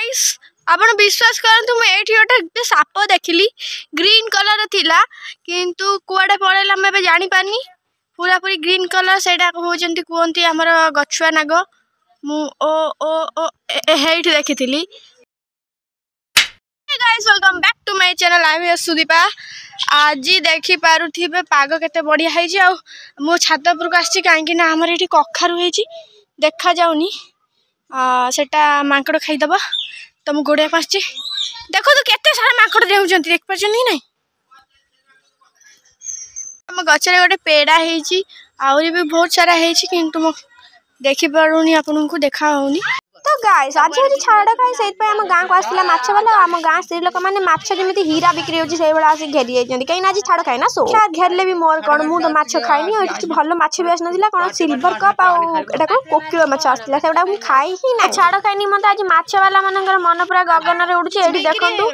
Guys आपण विश्वास करंतु मैं एठी गोटे साप देखिली ग्रीन कलर थिला किंतु कुआडे पळेला मैं बे जानि पानी पूरा पूरी ग्रीन कलर सेटा होजंती कोंती हमर गछुआ नाग मु ओ ओ ओ हेठी देखिथिली। Guys welcome back to my channel I am Sudipa. आज देखि पारुथिबे पाग केते बढ़िया हैछि आ मो छात पर को आछि काहे ना हमर एठी कखारु हैछि देखा जाउनी सेटा मांकड़ खाई दबा तो मु गोड़े पाछि देखो तो केते सारा मांकड़ देउछंती देख परछनी नै हम गछरे गोटे पेड़ा हैछि आउरी भी बहुत सारा हैछि किंतु मो देखि पारुनी आपन को देखा होउनी। तो गाइस आज हरि छाड़ खाई सेत पे हम गां को आसला माछ वाला हम गां स्त्री लोक माने माछ जेमिति हीरा बिक्री होची सेई बडा आसी घेरी जाइछंती कहीं आज छाड़ खाई ना सो शायद घेरले भी मोर कोन मु तो माछ खाइनी और किछ भलो माछ भी आस नथिला कोन सिल्वर कप आ एटा को कोकिलो माछ आसला सेटा हम खाई ही ना छाड़ खाइनी मते आज माछ वाला मानकर मन पूरा गगन रे उडुची एठी देखंतु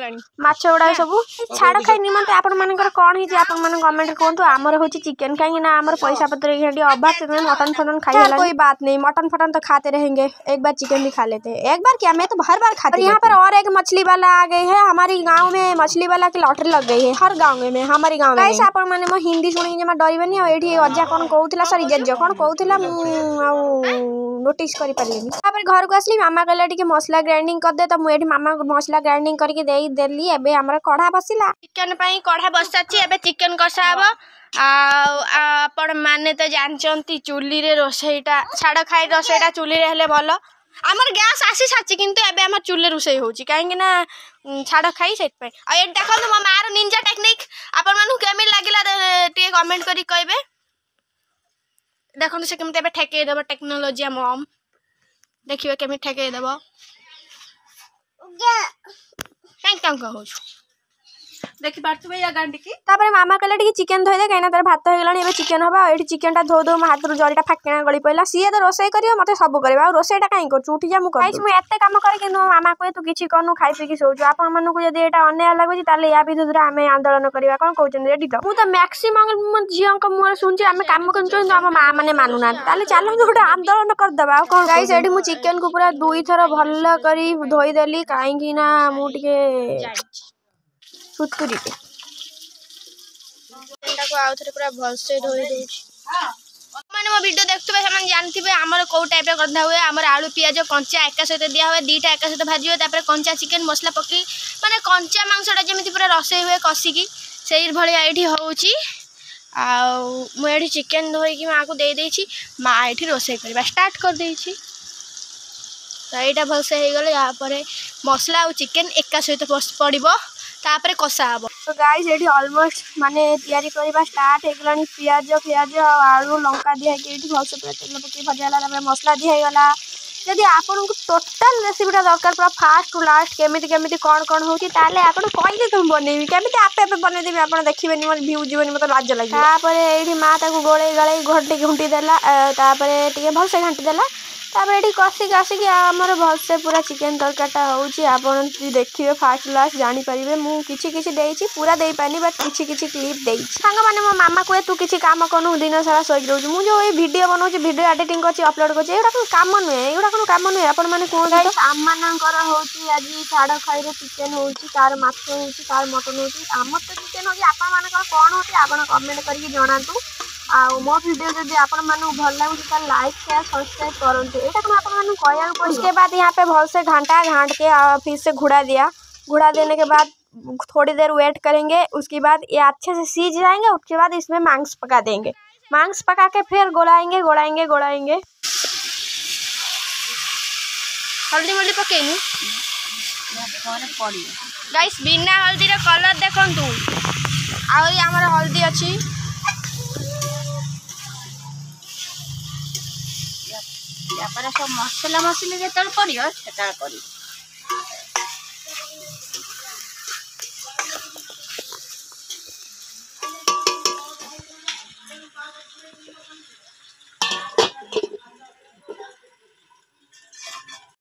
माछ उडा सब छाड़ खाइनी मते आपन मानकर कोन हिची आपन मन कमेंट कोंतु हमर होची चिकन काहे ना हमर पैसा पत्र हेडी अभाव से मटन फटन खाई होला कोई बात नहीं मटन फटन तो खाते रहेंगे एक बार चिकन भी खा लेते हैं एक बार क्या मैं तो हर बार खाती हूं। यहाँ पर और एक मछली वाला आ गई है हमारी गांव में मछली वाला की लॉटरी लग गई है हर गांव में हमारी गांव में गाइस आपण माने मो हिंदी सुनी जमा डरिबनी आ एठी अज्जा कोन कहउथिला सॉरी जज्ज कोन कहउथिला नोटिस करि परलेनी। यहाँ पर घर को असली मामा कहला टिके मसला ग्राइंडिंग कर दे तो मु एठी मामा को मसला ग्राइंडिंग करके देई देली एबे हमरा कढ़ा बसिला चिकन पई कढ़ा बसाची एबे चिकन कसा हबो आपण माने तो जानचंती चुली रे रोसेईटा छाड़ खाई रोसेईटा चुली रे हेले भलो आमर गैस आसी साची किंतु एबे हमर चुल्ले रुसई होची काहे ना छाड़ खाई सेट पे आ ए देखो मो मार निंजा टेक्निक आपन मानु केमे लागिला टे कमेंट करी कहबे देखो से केमते एबे ठेके देबो टेक्नोलॉजी मम देखिबे केमे ठेके देबो थैंक कहू देखि पारछु भैया गांडी की तापर मामा कहले टिके चिकन धोइ दे काइना तार भात हो गेलानी एबे चिकन होबा एठी चिकन ता धो दो म हाथ रु जरीटा फाकेना गली पइला सीए तो रोसई करियो मते सब करबा आ रोसईटा काई करछु उठी जा मु कर गाइस मु एते काम करे किनु मामा कोए तू किछि कनु खाइ पी की सोजु आपन मानु को जदी एटा अन्याय लागुची ताले या विरुद्ध हमें आंदोलन करबा कोन कहउछन रेडी तो मु तो मैक्सिमम जियो को मुर सुनछि हमें काम करछु हम मां माने मानु ना ताले चालो गोटे आंदोलन कर दबा कोन गाइस एठी मु चिकन को पूरा दुई थर भल्ला करी धोई देली काहे कि ना मु टिके सुतुरी के को आउथरे पूरा भलसे धोई देछि माने मो वीडियो देखथबे समान जानथिबे हमर को टाइप रे करदा हुए हमर आलू प्याज कंचा एका सहित दिया हुए दीटा एका सहित भाजी हुए तापर कंचा चिकन मसला पकी माने कंचा मांसटा जेमिति पूरा रसई हुए कसी की सेही भलिया एठी होउची आ मो एठी चिकन धोई की मां को दे देछि मां एठी रोसई करबा स्टार्ट कर देछि तो एटा भलसे हे गेले या परे मसला और चिकन एका सहित पड़िबो तापर कसा हबो। तो गाइस एठी ऑलमोस्ट माने तयारी करबा स्टार्ट हे गलानी प्याज आलू लंका दिया के एठी भलसे तेल पकी भजाला तापर मसला दिया हे गला यदि आपन को टोटल रेसिपीटा दरकार पूरा फास्ट टू लास्ट केमिति कोन होची ताले आपन कइले तुम बनेबी केमिति आपे आपे बने देबी आपन देखिबेनी मोर व्यू जीवनी मत लाज लागि तापर एठी मां ताको गोळे गळे घंटी घंटी देला तापर टिके भलसे घंटी देला तापर एठी कसी के हमर भलसे पूरा चिकन तरकाटा होची आपन देखिबे फास्ट लास्ट जानि परिबे मु किछि देइछि पूरा देइ पानी बट किछि क्लिप देइछि संग माने मो मामा कोए तू किछि काम कनु दिन सारा सोइ रहू मु जो ए वीडियो बनौछि वीडियो एडिटिंग करछि अपलोड करछि एटा कोन काम नुए एटा कोन काम नुए आपन माने कोन काम मानकर होची आज छाड़ खाइ रे चिकन होची कार माछ होची कार मटन होची हमर तो चिकन होची आपन मानकर कोन होची आपन कमेंट करके जणांतु आ मो वीडियो जदी आपन मानु भल लागुची त लाइक शेयर सब्सक्राइब करंतु एटा कोन आपन मानु कहया को उसके बाद यहां पे भल से घांट के फिर से घुड़ा देने के बाद थोड़ी देर वेट करेंगे उसके बाद ये अच्छे से सीज जाएंगे उसके बाद इसमें मांस पका देंगे मांस पका के फिर गोलाएंगे हल्दी मल्दी पकेनी गाइस बिना हल्दी रे कलर देखंतु आ हमर हल्दी अछि या पर सब मसला मसले जेतल पड़ियो सेतल करी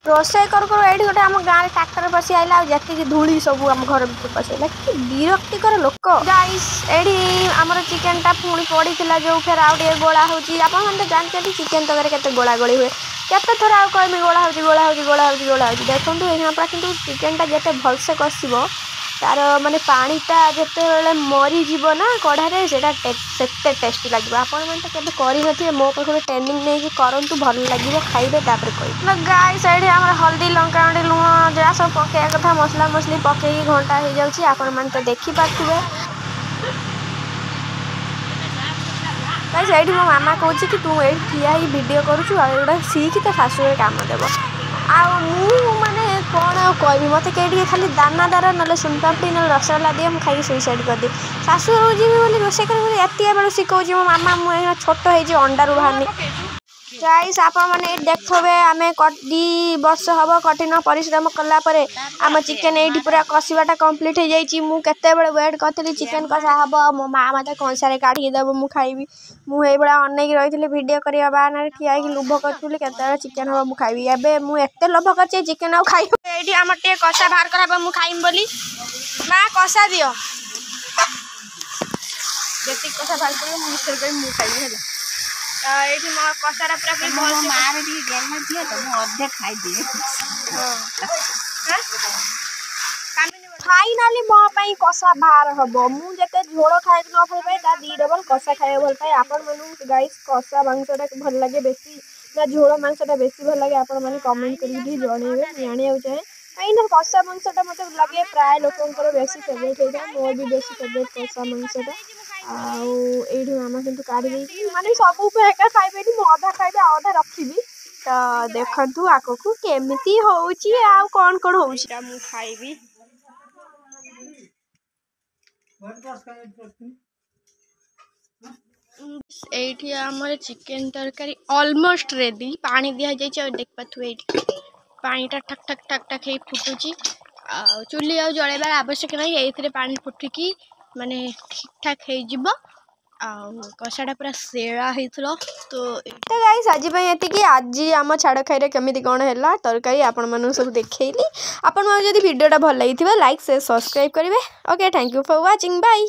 रोसई कर एठी गोटे हम गाँव रे ट्रैक्टर बसी आइला जति धूली सब हम घर भीतर पसैला कि विरक्तिकर लोक गाइस एठी हमर चिकन टा पुणी पड़ी थिला जो फेर आउ डे गोळा होची आपन हम तो जानते चिकन तगरे केते गोळा गोळी हुए केते थोर आउ कहमी गोला होची देखंतु एहा पूरा किंतु चिकन टा जते भलसे कसिबो तार माने पानीटा जते बेले मरी जीवो ना कढ़ारे सेटा सेते टेस्टी लागिबो। आपण मन तो केबे करि नथिए मो पाखरे ट्रेनिंग नै कि करंतु भल लागिबो खाइबे तापर कहि गाइस साइड हमर हल्दी लंका अंडी लुण जरा सब पके कथा मसला मसली पके घंटा हो जाउची आपण मन तो देखि पाथुबे। गाइस एठी मो मामा कहूची कि तू एठी ठिया ही वीडियो करूछु आ एडा सीखि त सासु रे काम देबो आ मु माने कोन कहबी मते केडी खाली दाना दार नले सुनपापड़ी नले रसगोल्ला दिए हम खाई सुइसाइड कर दे सासु रोजी बोली रोसे कर एतिया बेल सिखौची मो मामा मु एना छोट हे जे अंडा रु बाहरनी। गाइस आपण माने देखबे आमे 2 वर्ष हबो कठिन परिश्रम कला परे आम चिकन एठी पूरा कसिबाटा कंप्लीट हो जाईची। मु केते बेले वेट करथली चिकन कसा हबो मो मा मते कंसारे काढी देबो मु खाइबी मु हे बडा अनेक रहितली वीडियो करिया बाना ठिया कि लोभ करथली केते चिकन हबो मु खाइबी एबे मु एते लोभ करचे चिकन आ खाइ एठी हमर टे कसा बाहर करबो मु खाइम बोली मा कसा दियो जेति कसा बाहर करियो मु मिक्सर कर मु खाइबी होला एठी म कसारा पूरा पूरी भल से मारे दी गेल न दिए त मु अधे खाइ दिए फाइनली मो पई कसा बाहर हबो मु जते झोल खाइ न भल पाए ता दी डबल कसा खाइ भल पाए। आपण मानु गाइस कसा मांसटा भल लागे बेसी ना झोल मांसटा बेसी भल लागे आपण माने कमेंट करी दी जणेबे जानि आउ चाहे काइना कसा मांसटा मते लागे प्राय लोकंकर बेसी फेवरेट हेता मोर भी बेसी फेवरेट कसा मांसटा आउ एठी मामा किंतु काढी देई माने सब पे एका खाइबेनी मो आधा खाइबे आधा रखिबी त देखंतु आककु केमिति होउची आ कोन कोन होउची ता मु खाइबी। एठी हमर चिकन तरकारी ऑलमोस्ट रेडी पानी दिया जाई छ देख पाथु एठी पानीटा ठक ठक ठक ठक हे फुटुची आ चुली आ जळेबार आवश्यक नै एथिरे पानी फुटिकी माने ठीक ठाक हे जिवो आ कसाडा पूरा सेळा हेथलो तो गाइस आज पई एति कि आज हम छाड़ खाइरे केमिति कोन हैला तरकारी आपण मानु सब देखैली। आपण माने जदी वीडियोटा भल लागिथिबा लाइक शेयर सब्सक्राइब करिवे। Okay thank you for watching bye.